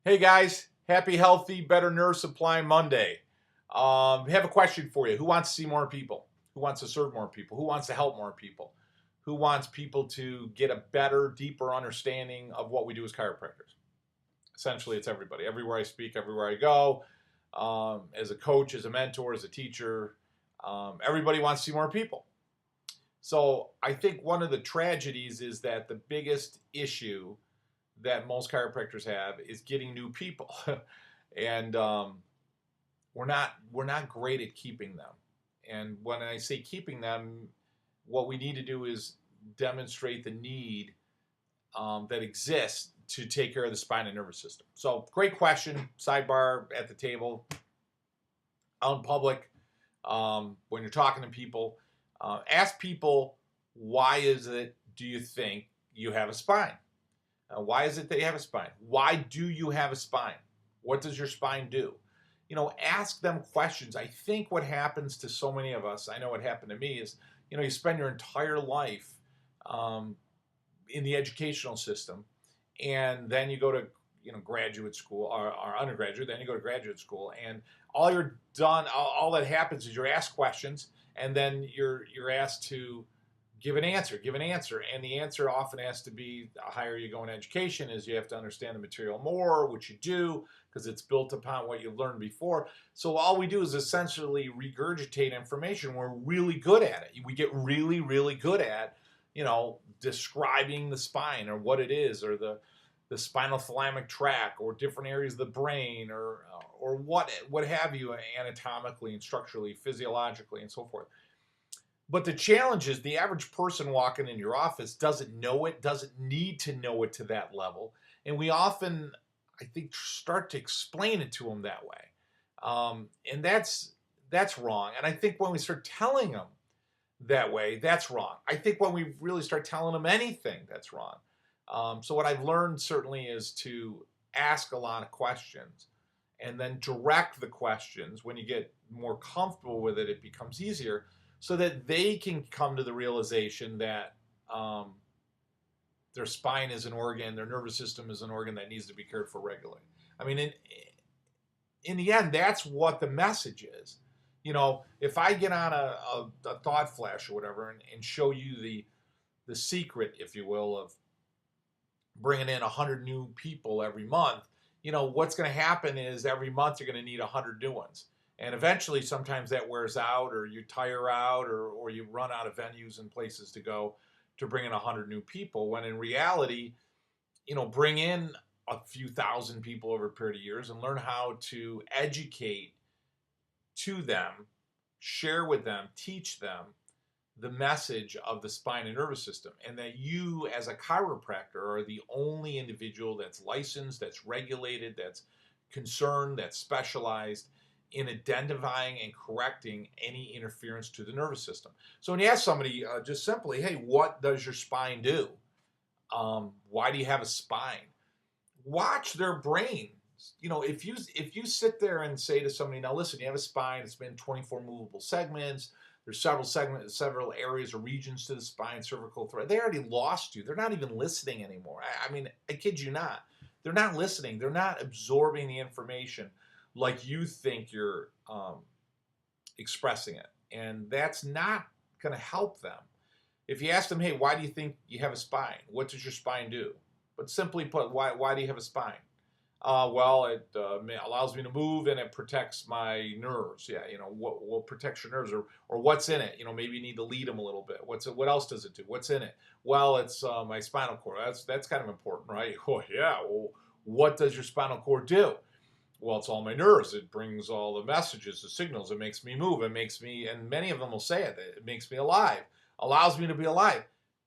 Hey guys, happy, healthy, better nerve supply Monday. We have a question for you. Who wants to see more people? Who wants to serve more people? Who wants to help more people? Who wants people to get a better, deeper understanding of what we do as chiropractors? Essentially, it's everybody. Everywhere I speak, everywhere I go, as a coach, as a mentor, as a teacher, everybody wants to see more people. So I think one of the tragedies is that the biggest issue that most chiropractors have is getting new people, and we're not great at keeping them. And when I say keeping them, what we need to do is demonstrate the need that exists to take care of the spine and nervous system. So, great question. Sidebar at the table, out in public, when you're talking to people, ask people, why is it, do you think you have a spine? Why is it that you have a spine? Why do you have a spine? What does your spine do? Ask them questions. I think what happens to so many of us, I know what happened to me, is, you spend your entire life in the educational system, and then you go to, graduate school or undergraduate, then you go to graduate school, and all that happens is you're asked questions, and then you're asked to give an answer, and the answer often has to be, the higher you go in education, is you have to understand the material more, which you do, because it's built upon what you've learned before. So all we do is essentially regurgitate information. We're really good at it. We get really, really good at, describing the spine, or what it is, or the spinal thalamic tract, or different areas of the brain, or what have you, anatomically and structurally, physiologically, and so forth. But the challenge is the average person walking in your office doesn't know it, doesn't need to know it to that level. And we often, I think, start to explain it to them that way. And that's wrong. And I think when we start telling them that way, that's wrong. I think when we really start telling them anything, that's wrong. So what I've learned certainly is to ask a lot of questions, and then direct the questions. When you get more comfortable with it, it becomes easier, so that they can come to the realization that their spine is an organ, their nervous system is an organ that needs to be cared for regularly. I mean, in the end, that's what the message is. If I get on a thought flash or whatever, and show you the secret, if you will, of bringing in 100 new people every month, what's going to happen is every month you're going to need 100 new ones. And eventually, sometimes that wears out, or you tire out, or you run out of venues and places to go to bring in 100 new people. When in reality, bring in a few thousand people over a period of years, and learn how to educate to them, share with them, teach them the message of the spine and nervous system. And that you, as a chiropractor, are the only individual that's licensed, that's regulated, that's concerned, that's specialized in identifying and correcting any interference to the nervous system. So when you ask somebody just simply, hey, what does your spine do? Why do you have a spine? Watch their brain. If you sit there and say to somebody, now listen, you have a spine, it's been 24 movable segments, there's several areas or regions to the spine, cervical thread. They already lost you. They're not even listening anymore. I mean, I kid you not. They're not listening. They're not absorbing the information like you think you're expressing it. And that's not going to help them. If you ask them, hey, why do you think you have a spine? What does your spine do? But simply put, why do you have a spine? Well, it allows me to move, and it protects my nerves. Yeah, what protects your nerves, or what's in it? Maybe you need to lead them a little bit. What else does it do? What's in it? Well, it's my spinal cord. That's kind of important, right? Oh yeah. Well, what does your spinal cord do? Well, it's all my nerves. It brings all the messages, the signals. It makes me move. It makes me, and many of them will say it, it makes me alive, allows me to be alive.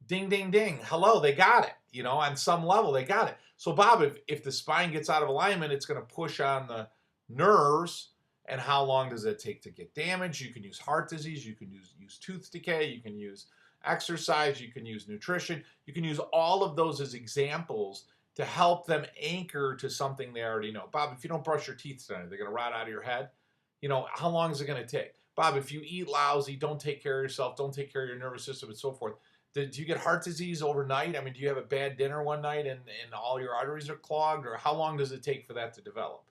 Ding, ding, ding. Hello, they got it. On some level, they got it. So, Bob, if the spine gets out of alignment, it's going to push on the nerves. And how long does it take to get damaged? You can use heart disease. You can use tooth decay. You can use exercise. You can use nutrition. You can use all of those as examples to help them anchor to something they already know. Bob, if you don't brush your teeth tonight, they're going to rot out of your head. How long is it going to take? Bob, if you eat lousy, don't take care of yourself, don't take care of your nervous system, and so forth, Do you get heart disease overnight? I mean, do you have a bad dinner one night and all your arteries are clogged? Or how long does it take for that to develop?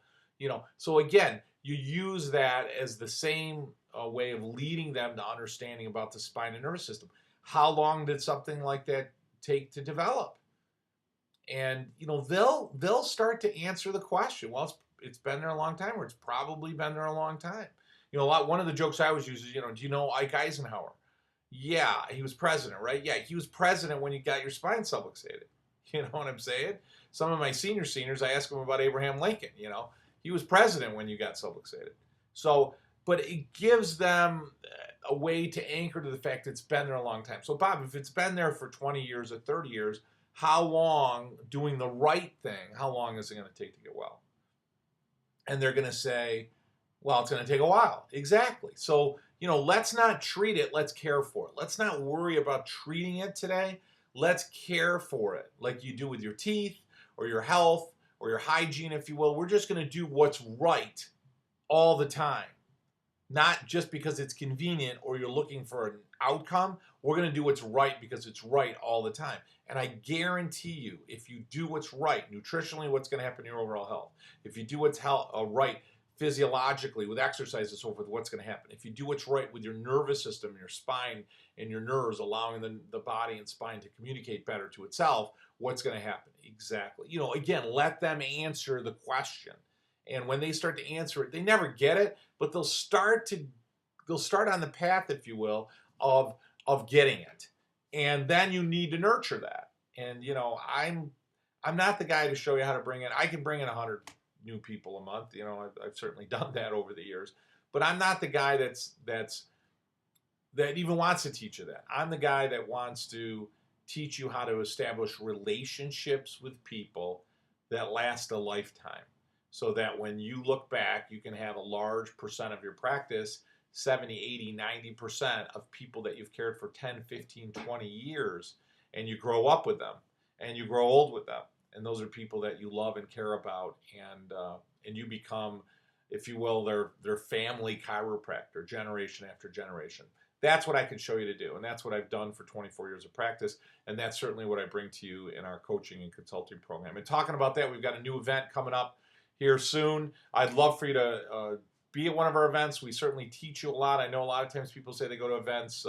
So again, you use that as the same way of leading them to understanding about the spine and nervous system. How long did something like that take to develop? And they'll start to answer the question. Well, it's been there a long time, or it's probably been there a long time. One of the jokes I always use is, do you know Ike Eisenhower? Yeah, he was president, right? Yeah, he was president when you got your spine subluxated. You know what I'm saying? Some of my seniors, I ask them about Abraham Lincoln. He was president when you got subluxated. So, but it gives them a way to anchor to the fact it's been there a long time. So, Bob, if it's been there for 20 years or 30 years, how long doing the right thing, how long is it going to take to get well? And they're going to say, well, it's going to take a while. Exactly. So, let's not treat it. Let's care for it. Let's not worry about treating it today. Let's care for it like you do with your teeth or your health or your hygiene, if you will. We're just going to do what's right all the time. Not just because it's convenient or you're looking for an outcome. We're going to do what's right because it's right all the time. And I guarantee you, if you do what's right, nutritionally, what's going to happen to your overall health? If you do what's right physiologically with exercise and so forth, what's going to happen? If you do what's right with your nervous system, your spine and your nerves, allowing the body and spine to communicate better to itself, what's going to happen? Exactly. Again, let them answer the question. And when they start to answer it, they never get it, but they'll start on the path, if you will, of getting it. And then you need to nurture that. And I'm not the guy to show you how to bring in. I can bring in 100 new people a month. I've certainly done that over the years. But I'm not the guy that even wants to teach you that. I'm the guy that wants to teach you how to establish relationships with people that last a lifetime. So that when you look back, you can have a large percent of your practice, 70, 80, 90% of people that you've cared for 10, 15, 20 years, and you grow up with them, and you grow old with them. And those are people that you love and care about, and you become, if you will, their family chiropractor, generation after generation. That's what I can show you to do, and that's what I've done for 24 years of practice, and that's certainly what I bring to you in our coaching and consulting program. And talking about that, we've got a new event coming up here soon. I'd love for you to be at one of our events. We certainly teach you a lot. I know a lot of times people say they go to events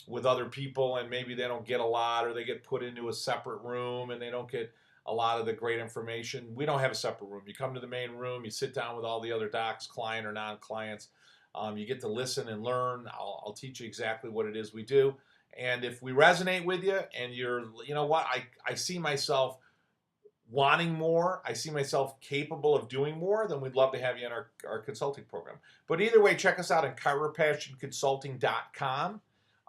with other people and maybe they don't get a lot, or they get put into a separate room and they don't get a lot of the great information. We don't have a separate room. You come to the main room, you sit down with all the other docs, client or non-clients. You get to listen and learn. I'll teach you exactly what it is we do. And if we resonate with you and I see myself wanting more, I see myself capable of doing more, then we'd love to have you in our consulting program. But either way, check us out at chiropassionconsulting.com.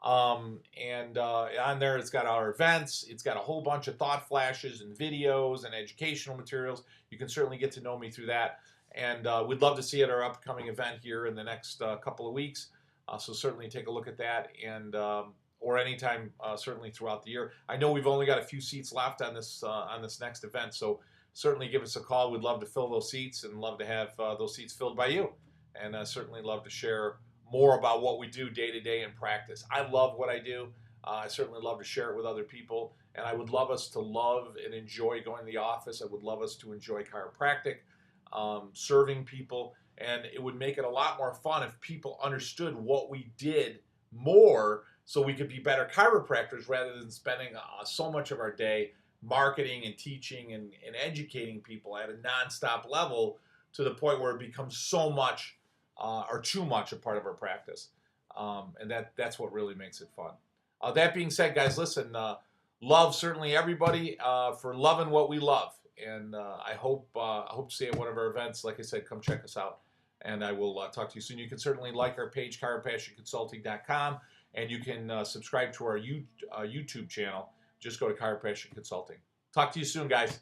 And on there, it's got our events. It's got a whole bunch of thought flashes and videos and educational materials. You can certainly get to know me through that. And we'd love to see you at our upcoming event here in the next couple of weeks. So certainly take a look at that, and or anytime, certainly throughout the year. I know we've only got a few seats left on this next event, so certainly give us a call. We'd love to fill those seats and love to have those seats filled by you. And certainly love to share more about what we do day to day in practice. I love what I do. I certainly love to share it with other people, and I would love us to love and enjoy going to the office. I would love us to enjoy chiropractic, serving people, and it would make it a lot more fun if people understood what we did more, so we could be better chiropractors rather than spending so much of our day marketing and teaching and educating people at a nonstop level to the point where it becomes so much or too much a part of our practice. And that's what really makes it fun. That being said, guys, listen, love certainly everybody for loving what we love. And I hope to see you at one of our events. Like I said, come check us out. And I will talk to you soon. You can certainly like our page, chiropassionconsulting.com, and you can subscribe to our YouTube channel. Just go to Chiropassion Consulting. Talk to you soon, guys.